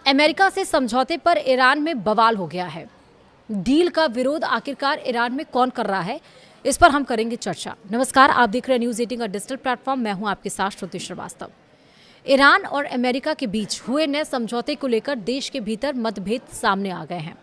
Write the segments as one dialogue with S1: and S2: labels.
S1: America से समझौते पर ईरान में बवाल हो गया है। डील का विरोध आखिरकार ईरान में कौन कर रहा है, इस पर हम करेंगे चर्चा। नमस्कार, आप देख रहे हैं न्यूज़ 18 का डिजिटल प्लेटफॉर्म। मैं हूं आपके साथ श्रुति श्रीवास्तव। ईरान और अमेरिका के बीच हुए नए समझौते को लेकर देश के भीतर मतभेद सामने आ गए हैं।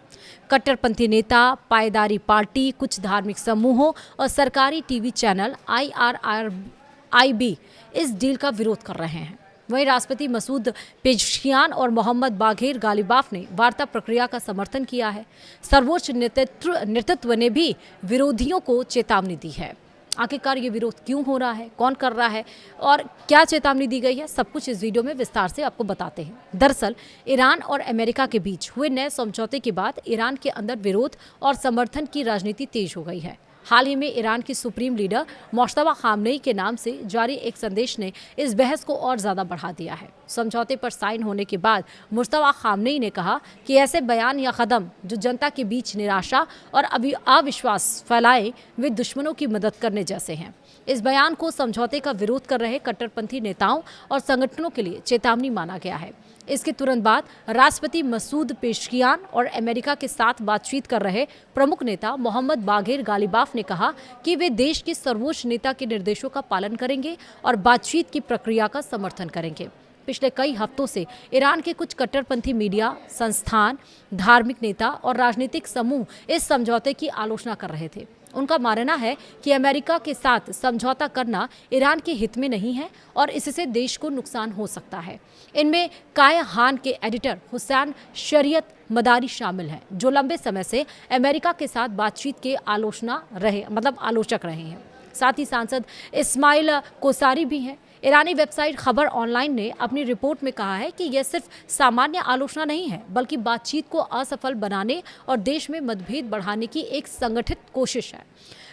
S1: कट्टरपंथी नेता, पायदारी पार्टी, कुछ धार्मिक समूहों और सरकारी टीवी चैनल IRIB इस डील का विरोध कर रहे हैं। वहीं राष्ट्रपति मसूद पेज़ेश्कियान और मोहम्मद बाघेर गालिबाफ ने वार्ता प्रक्रिया का समर्थन किया है। सर्वोच्च नेतृत्व ने भी विरोधियों को चेतावनी दी है। आखिरकार ये विरोध क्यों हो रहा है, कौन कर रहा है और क्या चेतावनी दी गई है, सब कुछ इस वीडियो में विस्तार से आपको बताते हैं। दरअसल ईरान और अमेरिका के बीच हुए नए समझौते के बाद ईरान के अंदर विरोध और समर्थन की राजनीति तेज हो गई है। हाल ही में ईरान की सुप्रीम लीडर मुश्तबा खामनेई के नाम से जारी एक संदेश ने इस बहस को और ज़्यादा बढ़ा दिया है। समझौते पर साइन होने के बाद मुश्तबा खामनेई ने कहा कि ऐसे बयान या कदम जो जनता के बीच निराशा और अविश्वास फैलाएं, वे दुश्मनों की मदद करने जैसे हैं। इस बयान को समझौते का विरोध कर रहे कट्टरपंथी नेताओं और संगठनों के लिए चेतावनी माना गया है। इसके तुरंत बाद राष्ट्रपति मसूद पेज़ेश्कियान और अमेरिका के साथ बातचीत कर रहे प्रमुख नेता मोहम्मद बाघेर गालिबाफ ने कहा कि वे देश के सर्वोच्च नेता के निर्देशों का पालन करेंगे और बातचीत की प्रक्रिया का समर्थन करेंगे। पिछले कई हफ्तों से ईरान के कुछ कट्टरपंथी मीडिया संस्थान, धार्मिक नेता और राजनीतिक समूह इस समझौते की आलोचना कर रहे थे। उनका मानना है कि अमेरिका के साथ समझौता करना ईरान के हित में नहीं है और इससे देश को नुकसान हो सकता है। इनमें कायहान के एडिटर हुसैन शरीयत मदारी शामिल हैं, जो लंबे समय से अमेरिका के साथ बातचीत के आलोचक रहे हैं। साथ ही सांसद इस्माइल कोसारी भी हैं। ईरानी वेबसाइट खबर ऑनलाइन ने अपनी रिपोर्ट में कहा है कि यह सिर्फ सामान्य आलोचना नहीं है, बल्कि बातचीत को असफल बनाने और देश में मतभेद बढ़ाने की एक संगठित कोशिश है।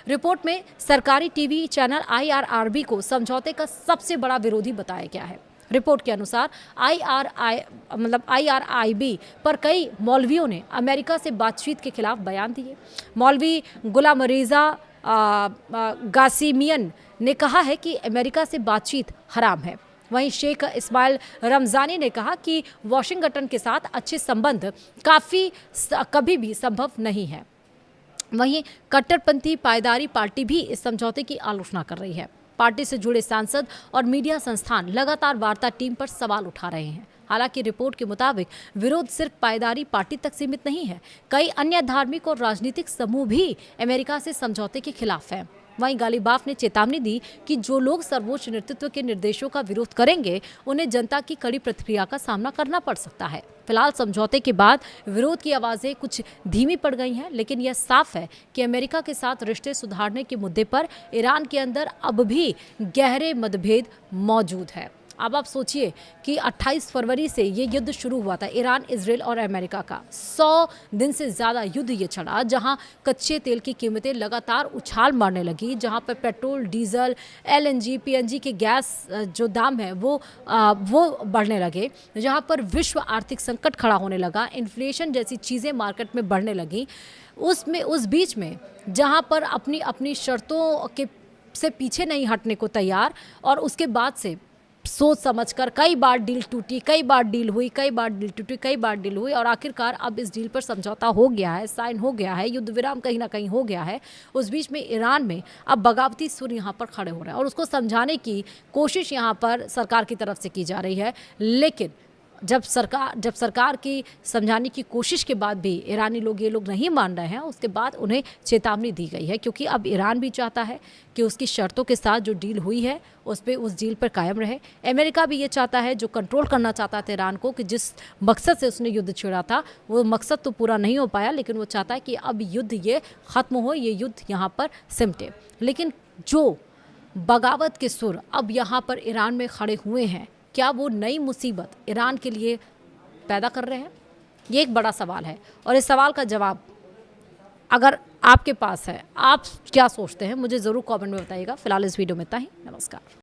S1: रिपोर्ट में सरकारी टीवी चैनल IRIB को समझौते का सबसे बड़ा विरोधी बताया गया है। रिपोर्ट के अनुसार IRIB पर कई मौलवियों ने अमेरिका से बातचीत के खिलाफ बयान दिए। मौलवी गुलाम रज़ा गासिमियन ने कहा है कि अमेरिका से बातचीत हराम है। वहीं शेख इस्माइल रमज़ानी ने कहा कि वाशिंगटन के साथ अच्छे संबंध कभी भी संभव नहीं है। वहीं कट्टरपंथी पायदारी पार्टी भी इस समझौते की आलोचना कर रही है। पार्टी से जुड़े सांसद और मीडिया संस्थान लगातार वार्ता टीम पर सवाल उठा रहे हैं। हालांकि रिपोर्ट के मुताबिक विरोध सिर्फ पायदारी पार्टी तक सीमित नहीं है। कई अन्य धार्मिक और राजनीतिक समूह भी अमेरिका से समझौते के खिलाफ हैं। वहीं गालिबाफ ने चेतावनी दी कि जो लोग सर्वोच्च नेतृत्व के निर्देशों का विरोध करेंगे, उन्हें जनता की कड़ी प्रतिक्रिया का सामना करना पड़ सकता है। फिलहाल समझौते के बाद विरोध की आवाज़ें कुछ धीमी पड़ गई हैं, लेकिन यह साफ है कि अमेरिका के साथ रिश्ते सुधारने के मुद्दे पर ईरान के अंदर अब भी गहरे मतभेद मौजूद है। अब आप सोचिए कि 28 फरवरी से ये युद्ध शुरू हुआ था, ईरान, इजराइल और अमेरिका का 100 दिन से ज़्यादा युद्ध ये चला, जहां कच्चे तेल की कीमतें लगातार उछाल मारने लगी, जहां पर पेट्रोल, डीजल, LNG, PNG के गैस जो दाम है वो बढ़ने लगे, जहां पर विश्व आर्थिक संकट खड़ा होने लगा, इन्फ्लेशन जैसी चीज़ें मार्केट में बढ़ने लगी। उस बीच में जहां पर अपनी शर्तों के से पीछे नहीं हटने को तैयार, और उसके बाद से सोच समझकर कई बार डील टूटी, कई बार डील हुई, कई बार डील टूटी, कई बार डील हुई, और आखिरकार अब इस डील पर समझौता हो गया है, साइन हो गया है, युद्ध विराम कहीं ना कहीं हो गया है। उस बीच में ईरान में अब बगावती सुर यहाँ पर खड़े हो रहे हैं और उसको समझाने की कोशिश यहाँ पर सरकार की तरफ से की जा रही है। लेकिन जब सरकार की समझाने की कोशिश के बाद भी ईरानी लोग ये लोग नहीं मान रहे हैं, उसके बाद उन्हें चेतावनी दी गई है, क्योंकि अब ईरान भी चाहता है कि उसकी शर्तों के साथ जो डील हुई है उस डील पर कायम रहे। अमेरिका भी ये चाहता है, जो कंट्रोल करना चाहता था ईरान को, कि जिस मकसद से उसने युद्ध छेड़ा था वो मकसद तो पूरा नहीं हो पाया, लेकिन वो चाहता है कि अब युद्ध ये ख़त्म हो, ये युद्ध यहाँ पर सिमटे। लेकिन जो बगावत के सुर अब यहाँ पर ईरान में खड़े हुए हैं, क्या वो नई मुसीबत ईरान के लिए पैदा कर रहे हैं? ये एक बड़ा सवाल है, और इस सवाल का जवाब अगर आपके पास है, आप क्या सोचते हैं, मुझे ज़रूर कमेंट में बताइएगा। फिलहाल इस वीडियो में इतना ही। नमस्कार।